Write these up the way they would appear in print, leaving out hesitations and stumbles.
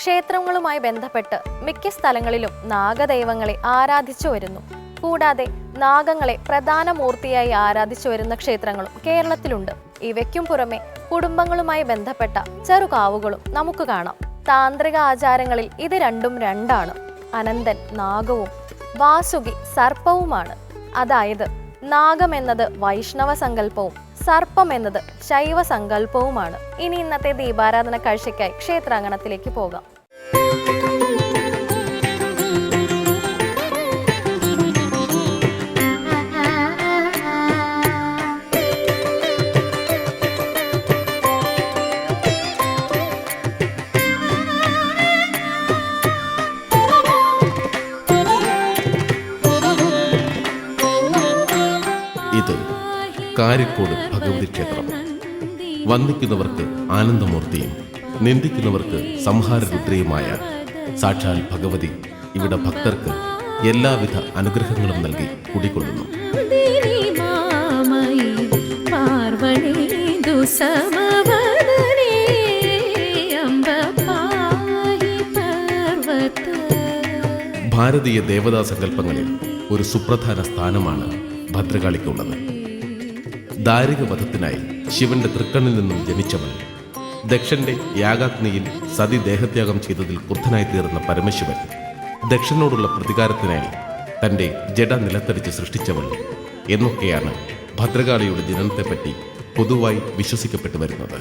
ക്ഷേത്രങ്ങളുമായി ബന്ധപ്പെട്ട് മിക്ക സ്ഥലങ്ങളിലും നാഗദൈവങ്ങളെ ആരാധിച്ചു വരുന്നു. കൂടാതെ നാഗങ്ങളെ പ്രധാന മൂർത്തിയായി ആരാധിച്ചു വരുന്ന ക്ഷേത്രങ്ങളും കേരളത്തിലുണ്ട്. ഇവയ്ക്കും പുറമെ കുടുംബങ്ങളുമായി ബന്ധപ്പെട്ട ചെറുകാവുകളും നമുക്ക് കാണാം. താന്ത്രിക ആചാരങ്ങളിൽ ഇത് രണ്ടാണ്. അനന്തൻ നാഗവും വാസുകി സർപ്പവുമാണ്. അതായത് നാഗം എന്നത് വൈഷ്ണവ സങ്കല്പവും സർപ്പം എന്നത് ശൈവ സങ്കല്പവുമാണ്. ഇനി ഇന്നത്തെ ദീപാരാധന കാഴ്ചയ്ക്കായി ക്ഷേത്രാങ്കണത്തിലേക്ക് പോകാം. ഇത് കാരിക്കോട് ഭഗവതി ക്ഷേത്രം. വന്ദിക്കുന്നവർക്ക് ആനന്ദമൂർത്തിയും നിന്ദിക്കുന്നവർക്ക് സംഹാരരുദ്രയുമായ സാക്ഷാൽ ഭഗവതി ഇവിടെ ഭക്തർക്ക് എല്ലാവിധ അനുഗ്രഹങ്ങളും നൽകി കുടികൊള്ളുന്നു. ഭാരതീയ ദേവതാ സങ്കല്പങ്ങളിൽ ഒരു സുപ്രധാന സ്ഥാനമാണ് ഭദ്രകാളിക്കുള്ളത്. ദാരിക വധത്തിനായി ശിവന്റെ തൃക്കണ്ണിൽ നിന്നും ജനിച്ചവൾ, ദക്ഷന്റെ യാഗാഗ്നിയിൽ സതി ദേഹത്യാഗം ചെയ്തതിൽ ക്രുദ്ധനായി തീർന്ന പരമശിവൻ ദക്ഷനോടുള്ള പ്രതികാരത്തിനായി തന്റെ ജഡ നിലത്തടിച്ച് സൃഷ്ടിച്ചവൾ എന്നൊക്കെയാണ് ഭദ്രകാളിയുടെ ജനനത്തെപ്പറ്റി പൊതുവായി വിശ്വസിക്കപ്പെട്ടു വരുന്നത്.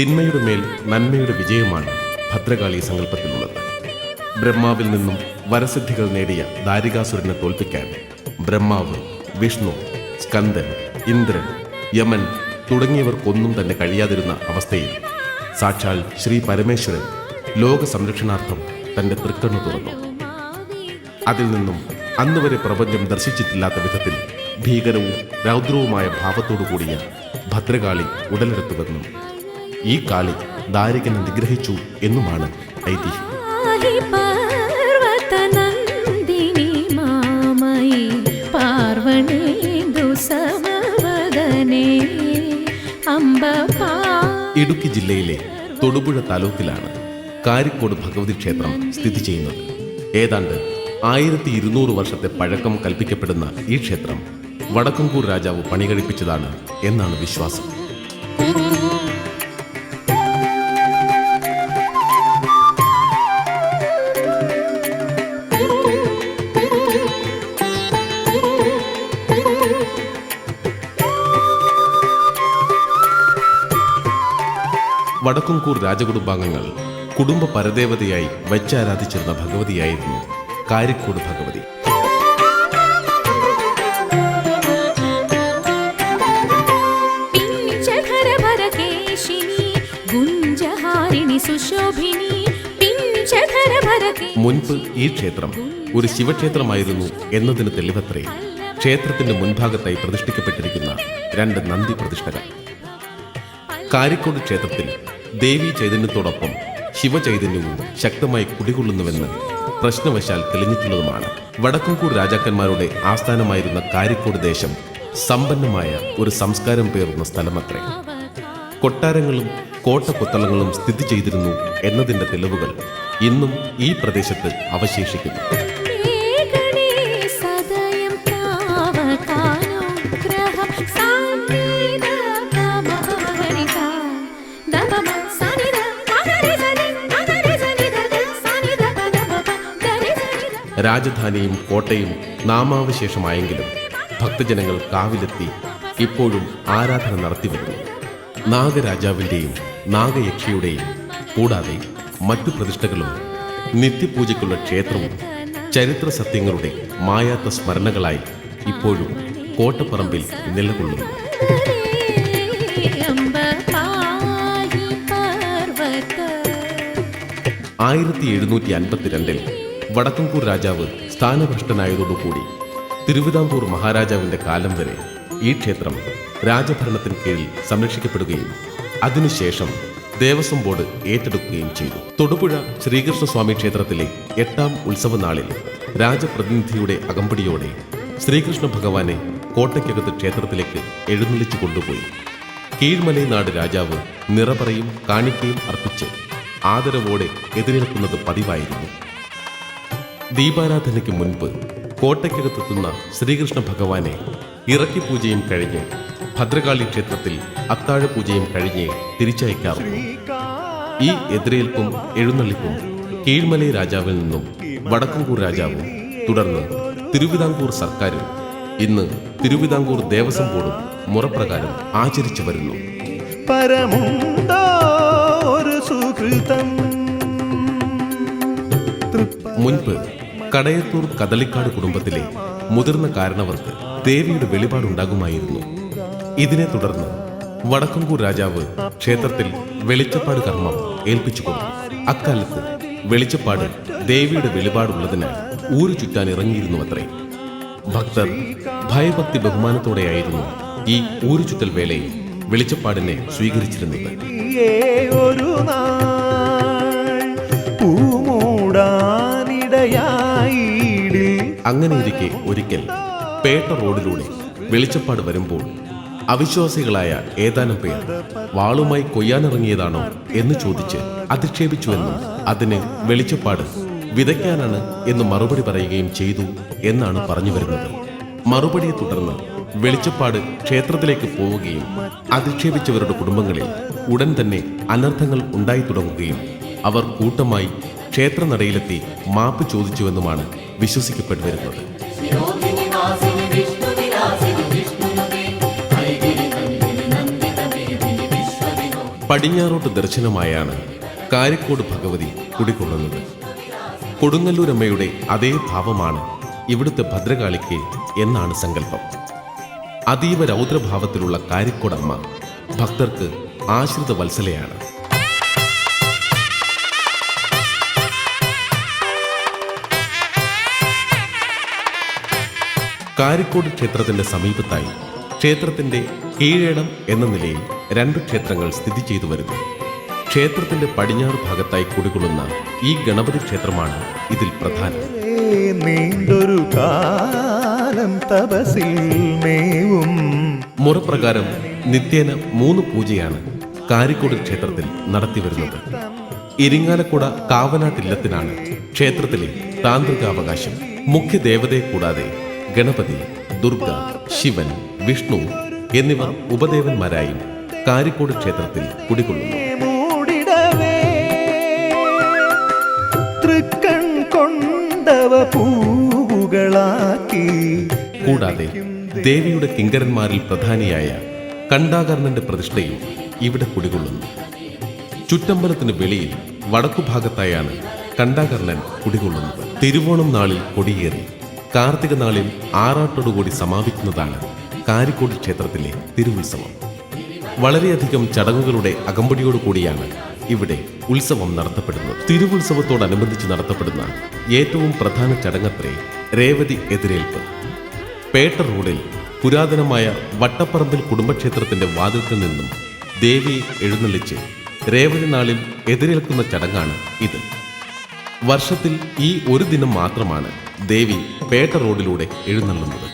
തിന്മയുടെ മേൽ നന്മയുടെ വിജയമാണ് ഭദ്രകാളി സങ്കല്പത്തിലുള്ളത്. ബ്രഹ്മാവിൽ നിന്നും വരസിദ്ധികൾ നേടിയ ദാരികാസുരനെ തോൽപ്പിക്കാൻ ബ്രഹ്മാവ്, വിഷ്ണു, സ്കന്ദൻ, ഇന്ദ്രൻ, യമൻ തുടങ്ങിയവർക്കൊന്നും തന്നെ കഴിയാതിരുന്ന അവസ്ഥയിൽ സാക്ഷാൽ ശ്രീ പരമേശ്വരൻ ലോക സംരക്ഷണാർത്ഥം തന്റെ തൃക്കണ്ണു തുറന്നു. അതിൽ നിന്നും അന്നുവരെ പ്രപഞ്ചം ദർശിച്ചിട്ടില്ലാത്ത വിധത്തിൽ ഭീകരവും രൗദ്രവുമായ ഭാവത്തോടു കൂടിയ ഭദ്രകാളി ഉടലെടുത്തുവെന്നും ഈ കാളി ദാരികനെ നിഗ്രഹിച്ചു എന്നുമാണ് ഐതിഹ്യം. ഇടുക്കി ജില്ലയിലെ തൊടുപുഴ താലൂക്കിലാണ് കാരിക്കോട് ഭഗവതി ക്ഷേത്രം സ്ഥിതി ചെയ്യുന്നത്. ഏതാണ്ട് 1200 വർഷത്തെ പഴക്കം കൽപ്പിക്കപ്പെടുന്ന ഈ ക്ഷേത്രം വടക്കുംകൂർ രാജാവ് പണികഴിപ്പിച്ചതാണ് എന്നാണ് വിശ്വാസം. വടക്കുംകൂർ രാജകുടുംബാംഗങ്ങൾ കുടുംബ പരദേവതയായി വച്ചാരാധിച്ചിരുന്ന ഭഗവതിയായിരുന്നു കാരിക്കോട് ഭഗവതി. മുൻപ് ഈ ക്ഷേത്രം ഒരു ശിവക്ഷേത്രമായിരുന്നു എന്നതിന് തെളിവത്രേ ക്ഷേത്രത്തിന്റെ മുൻഭാഗത്തായി പ്രതിഷ്ഠിക്കപ്പെട്ടിരിക്കുന്ന 2 നന്ദി പ്രതിഷ്ഠകൾ. കാരിക്കോട് ക്ഷേത്രത്തിൽ ദേവീ ചൈതന്യത്തോടൊപ്പം ശിവചൈതന്യവും ശക്തമായി കുടികൊള്ളുന്നുവെന്ന് പ്രശ്നവശാൽ തെളിഞ്ഞിട്ടുള്ളതുമാണ്. വടക്കുംകൂർ രാജാക്കന്മാരുടെ ആസ്ഥാനമായിരുന്ന കാരിക്കോട് ദേശം സമ്പന്നമായ ഒരു സംസ്കാരം പേറുന്ന സ്ഥലമത്രേ. കൊട്ടാരങ്ങളും കോട്ടക്കൊത്തളങ്ങളും സ്ഥിതി ചെയ്തിരുന്നു എന്നതിൻ്റെ തെളിവുകൾ ഇന്നും ഈ പ്രദേശത്ത് അവശേഷിക്കുന്നു. രാജധാനിയും കോട്ടയും നാമാവശേഷമായെങ്കിലും ഭക്തജനങ്ങൾ കാവിലെത്തി ഇപ്പോഴും ആരാധന നടത്തിവരുന്നു. നാഗരാജാവിൻ്റെയും നാഗയക്ഷിയുടെയും കൂടാതെ മറ്റു പ്രതിഷ്ഠകളും നിത്യപൂജയ്ക്കുള്ള ക്ഷേത്രവും ചരിത്ര സത്യങ്ങളുടെ മായാത്ത സ്മരണകളായി ഇപ്പോഴും കോട്ടപ്പറമ്പിൽ നിലകൊള്ളുന്നു. 1752 വടക്കുംകൂർ രാജാവ് സ്ഥാനഭ്രഷ്ടനായതോടുകൂടി തിരുവിതാംകൂർ മഹാരാജാവിന്റെ കാലം വരെ ഈ ക്ഷേത്രം രാജഭരണത്തിന് കീഴിൽ സംരക്ഷിക്കപ്പെടുകയും അതിനുശേഷം ദേവസ്വം ബോർഡ് ഏറ്റെടുക്കുകയും ചെയ്തു. തൊടുപുഴ ശ്രീകൃഷ്ണസ്വാമി ക്ഷേത്രത്തിലെ 8ാം ഉത്സവ നാളിൽ രാജപ്രതിനിധിയുടെ അകമ്പടിയോടെ ശ്രീകൃഷ്ണ ഭഗവാനെ കോട്ടയ്ക്കകത്ത് ക്ഷേത്രത്തിലേക്ക് എഴുന്നള്ളിച്ചു കൊണ്ടുപോയി. കീഴ്മലൈ നാട് രാജാവ് നിറപറയും കാണിക്കയും അർപ്പിച്ച് ആദരവോടെ എതിരേൽക്കുന്നത് പതിവായിരുന്നു. ദീപാരാധനയ്ക്ക് മുൻപ് കോട്ടയ്ക്കകത്തെത്തുന്ന ശ്രീകൃഷ്ണ ഭഗവാനെ ഇറക്കി പൂജയും കഴിഞ്ഞ് ഭദ്രകാളി ക്ഷേത്രത്തിൽ അത്താഴ പൂജയും കഴിഞ്ഞ് തിരിച്ചയക്കാറുണ്ട്. ഈ എതിരേൽപ്പും എഴുന്നള്ളിപ്പും കീഴ്മലൈ രാജാവിൽ നിന്നും വടക്കൻകൂർ രാജാവും തുടർന്ന് തിരുവിതാംകൂർ സർക്കാരും ഇന്ന് തിരുവിതാംകൂർ ദേവസ്വം ബോർഡും മുറപ്രകാരം ആചരിച്ചു വരുന്നു. മുൻപ് കടയത്തൂർ കദളിക്കാട് കുടുംബത്തിലെ മുതിർന്ന കാരണവർക്ക് ദേവിയുടെ വെളിപാടുണ്ടാകുമായിരുന്നു. ഇതിനെ തുടർന്ന് വടക്കൻകൂർ രാജാവ് ക്ഷേത്രത്തിൽ വെളിച്ചപ്പാട് കർമ്മം ഏൽപ്പിച്ചു കൊടുത്തു. അക്കാലത്ത് വെളിച്ചപ്പാട് ദേവിയുടെ വെളിപാടുള്ളതിനാൽ ഊരു ചുറ്റാൻ ഇറങ്ങിയിരുന്നുവത്രേ. ഭക്തർ ഭയഭക്തി ബഹുമാനത്തോടെയായിരുന്നു ഈ ഊരു ചുറ്റൽ വേളയിൽ വെളിച്ചപ്പാടിനെ സ്വീകരിച്ചിരുന്നത്. അങ്ങനെയിരിക്കെ ഒരിക്കൽ പേട്ട റോഡിലൂടെ വെളിച്ചപ്പാട് വരുമ്പോൾ അവിശ്വാസികളായ ഏതാനും പേർ വാളുമായി കൊയ്യാനിറങ്ങിയതാണോ എന്ന് ചോദിച്ച് അധിക്ഷേപിച്ചുവെന്നും അതിന് വെളിച്ചപ്പാട് വിതയ്ക്കാനാണ് എന്ന് മറുപടി പറയുകയും ചെയ്തു എന്നാണ് പറഞ്ഞു വരുന്നത്. മറുപടിയെ തുടർന്ന് വെളിച്ചപ്പാട് ക്ഷേത്രത്തിലേക്ക് പോവുകയും അധിക്ഷേപിച്ചവരുടെ കുടുംബങ്ങളിൽ ഉടൻ തന്നെ അനർത്ഥങ്ങൾ ഉണ്ടായി തുടങ്ങുകയും അവർ കൂട്ടമായി ക്ഷേത്രനടയിലെത്തി മാപ്പ് ചോദിച്ചുവെന്നുമാണ് വിശ്വസിക്കപ്പെട്ടു വരുന്നത്. പടിഞ്ഞാറോട്ട് ദർശനമായാണ് കാരിക്കോട് ഭഗവതി കുടികൊള്ളുന്നത്. കൊടുങ്ങല്ലൂരമ്മയുടെ അതേ ഭാവമാണ് ഇവിടുത്തെ ഭദ്രകാളിക്ക് എന്നാണ് സങ്കല്പം. അതീവ രൗദ്രഭാവത്തിലുള്ള കാരിക്കോടമ്മ ഭക്തർക്ക് ആശ്രിത വത്സലയാണ്. കാരിക്കോട് ക്ഷേത്രത്തിന്റെ സമീപത്തായി ക്ഷേത്രത്തിന്റെ കീഴേടം എന്ന നിലയിൽ 2 ക്ഷേത്രങ്ങൾ സ്ഥിതി ചെയ്തു വരുന്നു. ക്ഷേത്രത്തിന്റെ പടിഞ്ഞാറ് ഭാഗത്തായി കുടികൊള്ളുന്ന ഈ ഗണപതി ക്ഷേത്രമാണ് ഇതിൽ പ്രധാനം. മുറപ്രകാരം നിത്യേന 3 പൂജയാണ് കാരിക്കോട് ക്ഷേത്രത്തിൽ നടത്തിവരുന്നത്. ഇരിങ്ങാലക്കുട കാവനാട്ടില്ലത്തിനാണ് ക്ഷേത്രത്തിലെ താന്ത്രികാവകാശം. മുഖ്യ ദേവതയെ കൂടാതെ ഗണപതി, ദുർഗ, ശിവൻ, വിഷ്ണു എന്നിവർ ഉപദേവന്മാരായും കാരിക്കോട് ക്ഷേത്രത്തിൽ കുടികൊള്ളുന്നു. കൂടാതെ ദേവിയുടെ കിങ്കരന്മാരിൽ പ്രധാനിയായ കണ്ടാകർണന്റെ പ്രതിഷ്ഠയും ഇവിടെ കുടികൊള്ളുന്നു. ചുറ്റമ്പലത്തിന് വെളിയിൽ വടക്കുഭാഗത്തായാണ് കണ്ടാകർണൻ കുടികൊള്ളുന്നത്. തിരുവോണം നാളിൽ കൊടിയേറി കാർത്തിക നാളിൽ ആറാട്ടോടുകൂടി സമാപിക്കുന്നതാണ് കാരിക്കോട് ക്ഷേത്രത്തിലെ തിരുവുത്സവം. വളരെയധികം ചടങ്ങുകളുടെ അകമ്പടിയോടുകൂടിയാണ് ഇവിടെ ഉത്സവം നടത്തപ്പെടുന്നത്. തിരുവുത്സവത്തോടനുബന്ധിച്ച് നടത്തപ്പെടുന്ന ഏറ്റവും പ്രധാന ചടങ്ങത്രേ രേവതി എതിരേൽപ്പ്. പേട്ട റോഡിൽ പുരാതനമായ വട്ടപ്പറമ്പിൽ കുടുംബക്ഷേത്രത്തിന്റെ വാതിൽക്കൽ നിന്നും ദേവിയെ എഴുന്നള്ളിച്ച് രേവതി നാളിൽ എതിരേൽക്കുന്ന ചടങ്ങാണ് ഇത്. വർഷത്തിൽ ഈ ഒരു ദിനം മാത്രമാണ് ദേവി പേട്ട റോഡിലൂടെ എഴുന്നള്ളുന്നത്.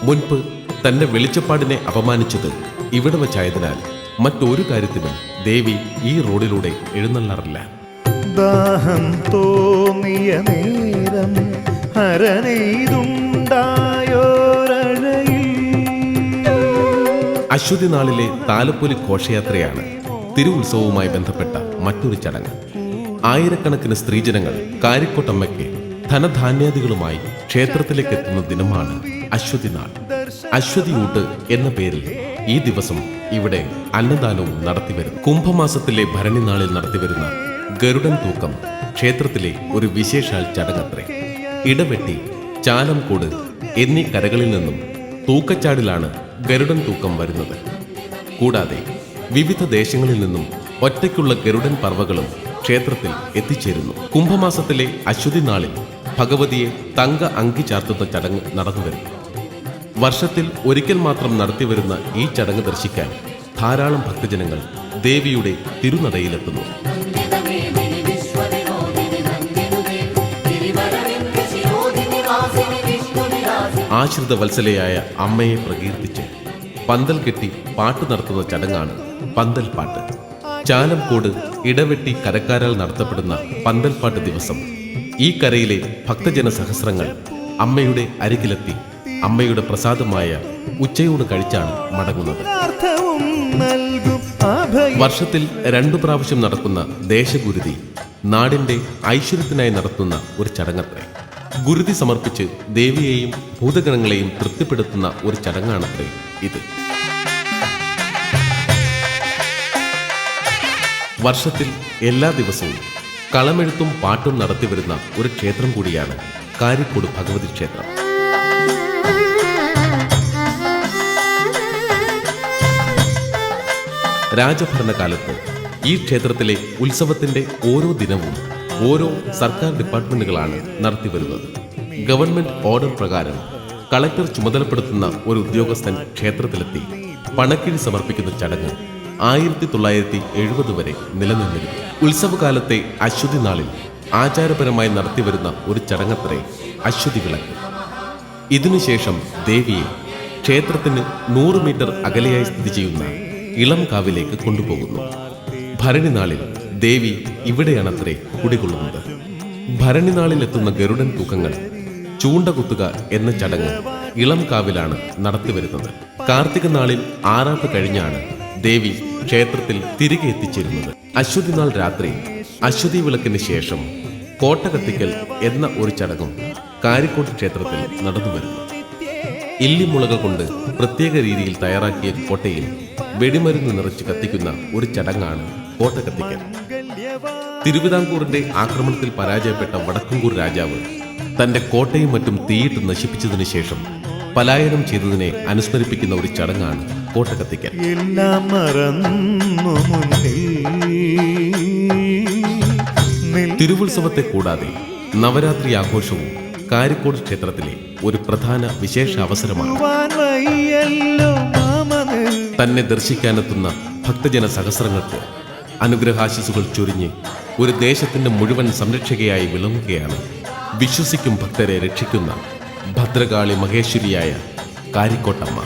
മുൻപ് തന്റെ വെളിച്ചപ്പാടിനെ അപമാനിച്ചത് ഇവിടെ വച്ചായതിനാൽ മറ്റൊരു കാര്യത്തിനും ദേവി ഈ റോഡിലൂടെ എഴുന്നള്ളാറില്ല. ദാഹം തോന്നിയ നേരം അശ്വതി നാളിലെ താലപ്പൊലി ഘോഷയാത്രയാണ് തിരുവുത്സവവുമായി ബന്ധപ്പെട്ട മറ്റൊരു ചടങ്ങ്. ആയിരക്കണക്കിന് സ്ത്രീജനങ്ങൾ കാരിക്കോട്ടമ്മയ്ക്ക് ധനധാന്യാദികളുമായി ക്ഷേത്രത്തിലേക്ക് എത്തുന്ന ദിനമാണ് അശ്വതി നാൾ. അശ്വതിയൂട്ട് എന്ന പേരിൽ ഈ ദിവസം ഇവിടെ അന്നദാനവും നടത്തിവരുന്നു. കുംഭമാസത്തിലെ ഭരണി നാളിൽ നടത്തിവരുന്ന ഗരുഡൻ തൂക്കം ക്ഷേത്രത്തിലെ ഒരു വിശേഷാൽ ചടങ്ങത്രേ. ഇടവെട്ടി, ചാലംകോട് എന്നീ കരകളിൽ നിന്നും തൂക്കച്ചാടിലാണ് ഗരുഡൻ തൂക്കം വരുന്നത്. കൂടാതെ വിവിധ ദേശങ്ങളിൽ നിന്നും ഒറ്റയ്ക്കുള്ള ഗരുഡൻ പർവ്വകളും ക്ഷേത്രത്തിൽ എത്തിച്ചേരുന്നു. കുംഭമാസത്തിലെ അശ്വതി നാളിൽ ഭഗവതിയെ തങ്ക അങ്കി ചാർത്തുന്ന ചടങ്ങ് നടന്നുവരുന്നു. വർഷത്തിൽ ഒരിക്കൽ മാത്രം നടത്തിവരുന്ന ഈ ചടങ്ങ് ദർശിക്കാൻ ധാരാളം ഭക്തജനങ്ങൾ ദേവിയുടെ തിരുനടയിലെത്തുന്നു. ആശ്രിത വത്സലയായ അമ്മയെ പ്രകീർത്തിച്ച് പന്തൽ കെട്ടി പാട്ട് നടത്തുന്ന ചടങ്ങാണ് പന്തൽ പാട്ട്. ചാലംകോട് ഇടവെട്ടി കരക്കാരാൽ നടത്തപ്പെടുന്ന പന്തൽപ്പാട്ട് ദിവസം ഈ കരയിലെ ഭക്തജന സഹസ്രങ്ങൾ അമ്മയുടെ അരികിലെത്തി അമ്മയുടെ പ്രസാദമായ ഉച്ചയൂണ് കഴിച്ചാണ് മടങ്ങുന്നത്. വർഷത്തിൽ 2 പ്രാവശ്യം നടക്കുന്ന ദേശഗുരുതി നാടിന്റെ ഐശ്വര്യത്തിനായി നടത്തുന്ന ഒരു ചടങ്ങത്രേ. ഗുരുതി സമർപ്പിച്ച് ദേവിയെയും ഭൂതഗണങ്ങളെയും തൃപ്തിപ്പെടുത്തുന്ന ഒരു ചടങ്ങാണത്രേ ഇത്. വർഷത്തിൽ എല്ലാ ദിവസവും കളമെഴുത്തും പാട്ടും നടത്തിവരുന്ന ഒരു ക്ഷേത്രം കൂടിയാണ് കാരിക്കോട് ഭഗവതി ക്ഷേത്രം. രാജഭരണകാലത്ത് ഈ ക്ഷേത്രത്തിലെ ഉത്സവത്തിന്റെ ഓരോ ദിനവും ഓരോ സർക്കാർ ഡിപ്പാർട്ട്മെന്റുകളാണ് നടത്തിവരുന്നത്. ഗവൺമെന്റ് ഓർഡർ പ്രകാരം കളക്ടർ ചുമതലപ്പെടുത്തുന്ന ഒരു ഉദ്യോഗസ്ഥൻ ക്ഷേത്രത്തിലെത്തി പണക്കിഴി സമർപ്പിക്കുന്ന ചടങ്ങ് 1970 വരെ നിലനിന്നിരുന്നു. ഉത്സവകാലത്തെ അശ്വതി നാളിൽ ആചാരപരമായി നടത്തിവരുന്ന ഒരു ചടങ്ങത്രേ അശ്വതി വിളക്ക്. ഇതിനുശേഷം ദേവിയെ ക്ഷേത്രത്തിന് 100 മീറ്റർ അകലെയായി സ്ഥിതി ചെയ്യുന്ന ഇളം കാവിലേക്ക് കൊണ്ടുപോകുന്നു. ഭരണി നാളിൽ ദേവി ഇവിടെയാണത്രേ കുടികൊള്ളുന്നത്. ഭരണി നാളിൽ എത്തുന്ന ഗരുഡൻ തൂക്കങ്ങൾ ചൂണ്ടകുത്തുക എന്ന ചടങ്ങ് ഇളം കാവിലാണ് നടത്തിവരുന്നത്. കാർത്തിക നാളിൽ ആറാട്ട് കഴിഞ്ഞാണ് ദേവി ക്ഷേത്രത്തിൽ തിരികെ എത്തിച്ചേരുന്നത്. അശ്വതി നാൾ രാത്രി അശ്വതി വിളക്കിന് ശേഷം കോട്ട കത്തിക്കൽ എന്ന ഒരു ചടങ്ങും കാരിക്കോട് ക്ഷേത്രത്തിൽ നടന്നുവരുന്നു. ഇല്ലിമുളകൾ കൊണ്ട് പ്രത്യേക രീതിയിൽ തയ്യാറാക്കിയ കോട്ടയിൽ വെടിമരുന്ന് നിറച്ച് കത്തിക്കുന്ന ഒരു ചടങ്ങാണ് കോട്ട കത്തിക്കൽ. തിരുവിതാംകൂറിന്റെ ആക്രമണത്തിൽ പരാജയപ്പെട്ട വടക്കുംകൂർ രാജാവ് തന്റെ കോട്ടയും മറ്റും തീയിട്ട് നശിപ്പിച്ചതിനു ശേഷം പലായനം ചെയ്തതിനെ അനുസ്മരിപ്പിക്കുന്ന ഒരു ചടങ്ങാണ് കോട്ട കത്തിക്കൽ. തിരുവുത്സവത്തെ കൂടാതെ നവരാത്രി ആഘോഷവും കാരിക്കോട് ക്ഷേത്രത്തിലെ ഒരു പ്രധാന വിശേഷ അവസരമാണ്. തന്നെ ദർശിക്കാനെത്തുന്ന ഭക്തജന സഹസ്രങ്ങൾക്ക് അനുഗ്രഹാശിസുകൾ ചൊരിഞ്ഞ് ഒരു ദേശത്തിന്റെ മുഴുവൻ സംരക്ഷകയായി വിളങ്ങുകയാണ് വിശ്വസിക്കും ഭക്തരെ രക്ഷിക്കുന്ന ഭദ്രകാളി മഹേശ്വരിയായ കാരിക്കോട്ടമ്മ.